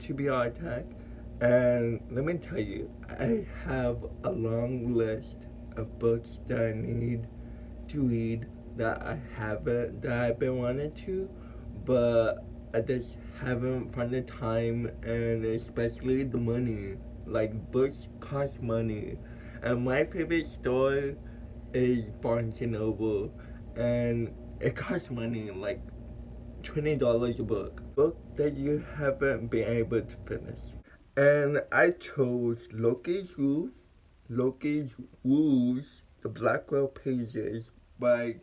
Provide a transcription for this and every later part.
TBR tag, and let me tell you, I have a long list of books that I need to read that I've been wanting to, but I just haven't found the time and especially the money. Like, books cost money, and my favorite store is Barnes and Noble, and it costs money, like $20 a book that you haven't been able to finish. And I chose Loki's Rules, The Blackwell Pages by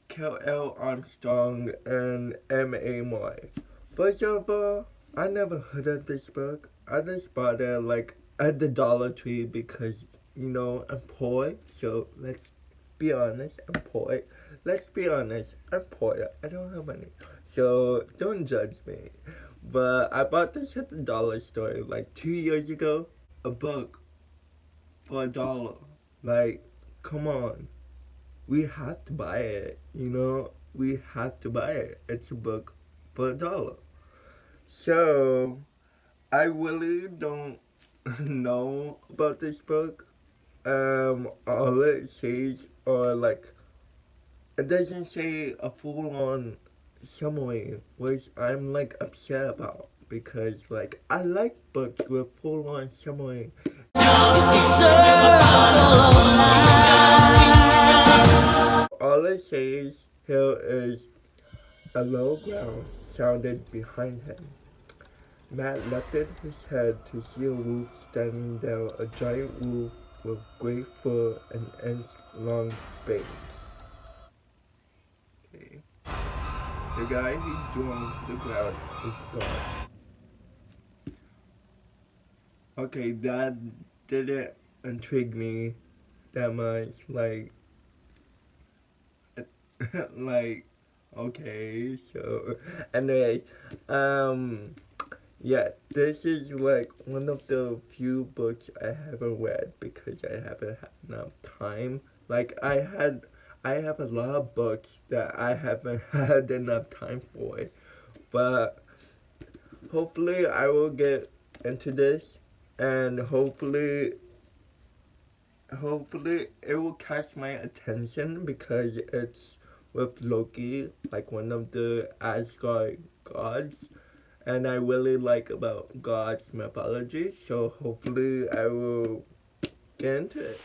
Kel Armstrong and M.A. Moy. First of all, I never heard of this book. I just bought it like at the Dollar Tree because, I'm poor, so let's be honest, I'm poor. Let's be honest, I'm poor. I don't have money. So don't judge me. But I bought this at the dollar store like 2 years ago. A book for $1. Like, come on. We have to buy it, We have to buy it. It's a book for $1. So, I really don't know about this book. All it says are like, it doesn't say a full-on summary, which I'm like upset about because like I like books with full-on summary. All it says here is a low ground sounded behind him. Matt lifted his head to see a wolf standing there, a giant wolf with gray fur and inch-long bangs. Okay. The guy he drawn to the ground is gone. Okay, that didn't intrigue me that much. Like, okay, so, anyway, yeah, this is like one of the few books I haven't read because I haven't had enough time. Like, I have a lot of books that I haven't had enough time for, but hopefully I will get into this, and hopefully it will catch my attention because it's with Loki, like one of the Asgard gods, and I really like about God's mythology, so hopefully I will get into it.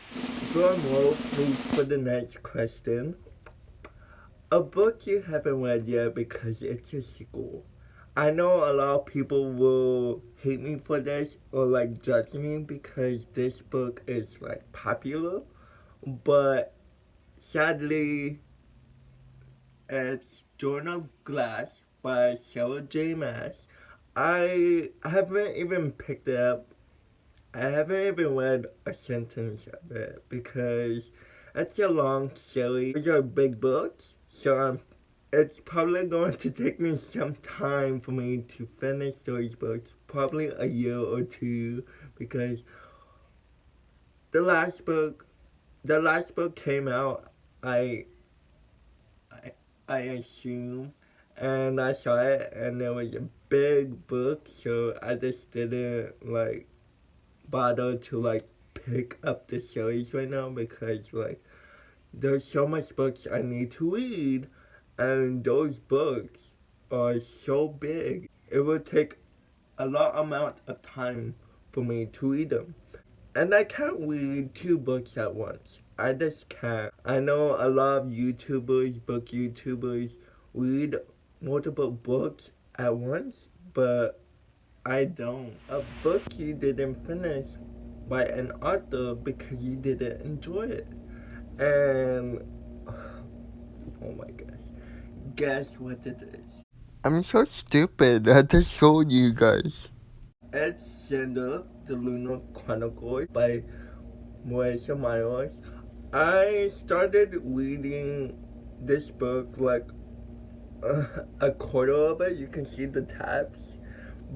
Drum roll, please, for the next question. A book you haven't read yet because it's a sequel. I know a lot of people will hate me for this or like judge me because this book is like popular, but sadly, it's Joan of Glass by Sarah J. Maas. I haven't even picked it up. I haven't even read a sentence of it because it's a long series. These are big books, so it's probably going to take me some time for me to finish those books, probably a year or two, because the last book came out, I assume, and I saw it, and it was a big book, so I just didn't like bother to like pick up the series right now because like there's so much books I need to read, and those books are so big. It would take a lot amount of time for me to read them. And I can't read 2 books at once. I just can't. I know a lot of book YouTubers, read multiple books at once, but I don't. A book you didn't finish by an author because you didn't enjoy it. And, oh my gosh, guess what it is? I'm so stupid. I just showed you guys. It's Cinder, the Lunar Chronicle by Marissa Myers. I started reading this book like a quarter of it. You can see the tabs,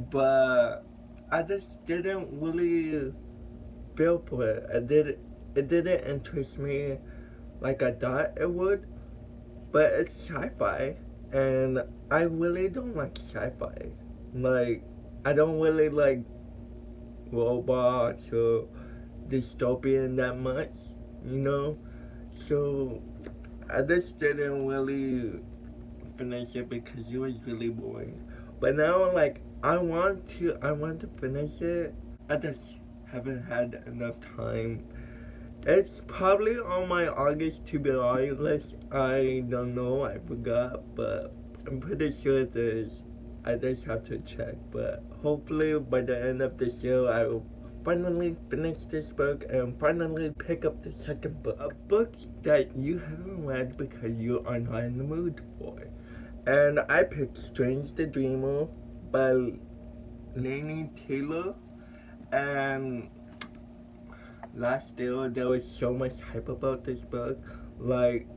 but I just didn't really feel for it. It didn't interest me like I thought it would. But it's sci-fi, and I really don't like sci-fi. Like, I don't really like robots or dystopian that much, you know? So I just didn't really finish it because it was really boring. But now, like, I want to finish it. I just haven't had enough time. It's probably on my August to be list. I don't know, I forgot, but I'm pretty sure it is. I just have to check. But hopefully by the end of this year, I will finally finish this book and finally pick up the second book. A book that you haven't read because you are not in the mood for. And I picked Strange the Dreamer by Laini Taylor. And last year there was so much hype about this book. Like,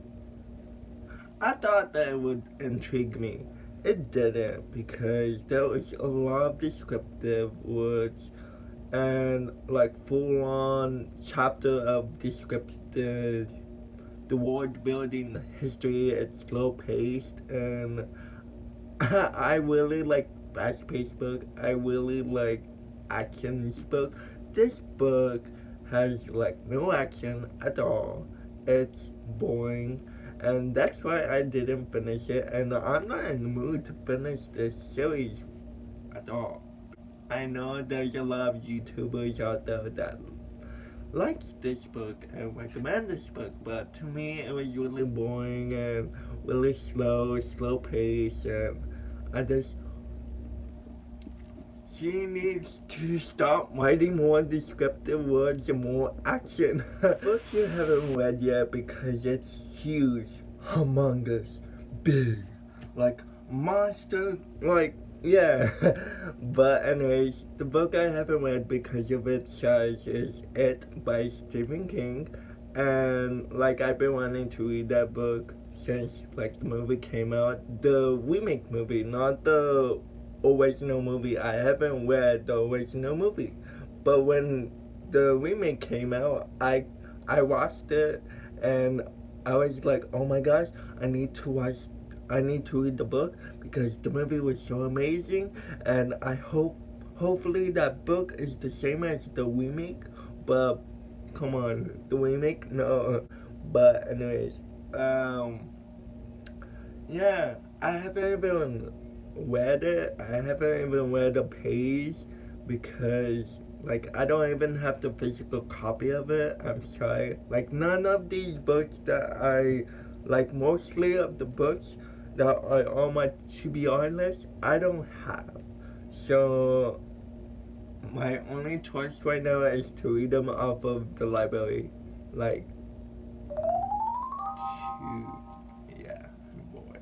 I thought that it would intrigue me. It didn't, because there was a lot of descriptive words and like full on chapter of descriptive, the world building, the history. It's slow paced, and I really like fast paced book. I really like action book. This book has like no action at all. It's boring, and that's why I didn't finish it. And I'm not in the mood to finish this series at all. I know there's a lot of YouTubers out there that likes this book and recommend this book, but to me it was really boring and really slow pace, and I just, she needs to stop writing more descriptive words and more action. Book you haven't read yet because it's huge, humongous, big, like monster, like, yeah. But anyways, the book I haven't read because of its size is It by Stephen King. And like, I've been wanting to read that book since like the movie came out. The remake movie, not the original movie. I haven't read the original movie. But when the remake came out, I watched it, and I was like, oh my gosh, I need to read the book because the movie was so amazing, and hopefully that book is the same as the remake. But come on, the remake, no. But anyways, yeah, I haven't even read it. I haven't even read a page because like I don't even have the physical copy of it. I'm sorry. Like, none of these books that I like, mostly of the books that are on my TBR list, I don't have. So my only choice right now is to read them off of the library. Like, yeah, boy.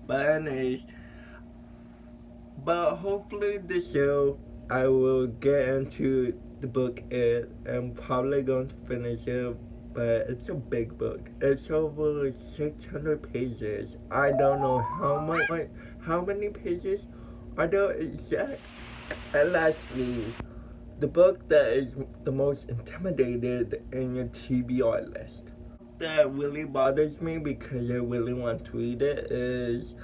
But anyways, but hopefully this year I will get into the book It, and probably going to finish it. But it's a big book. It's over 600 pages. I don't know how many pages are there exact. And lastly, the book that is the most intimidated in your TBR list, that really bothers me because I really want to read it, is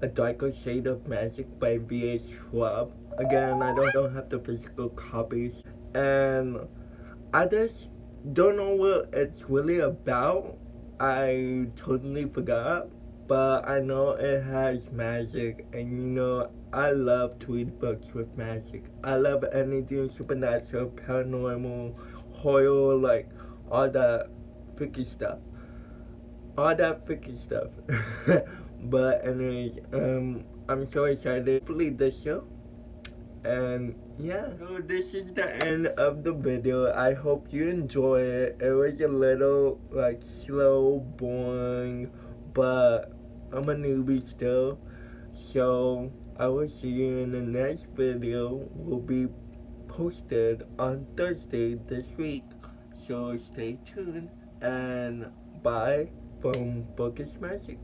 A Darker Shade of Magic by V.H. Schwab. Again, I don't have the physical copies, and I just don't know what it's really about. I totally forgot, but I know it has magic, and you know, I love to read books with magic. I love anything supernatural, paranormal, horror, like all that freaky stuff. All that freaky stuff. But anyways, I'm so excited. Hopefully this show. And yeah, so this is the end of the video. I hope you enjoy it. It was a little like slow, boring, but I'm a newbie still. So I will see you in the next video. Will be posted on Thursday this week. So stay tuned, and bye from Bookish Magic.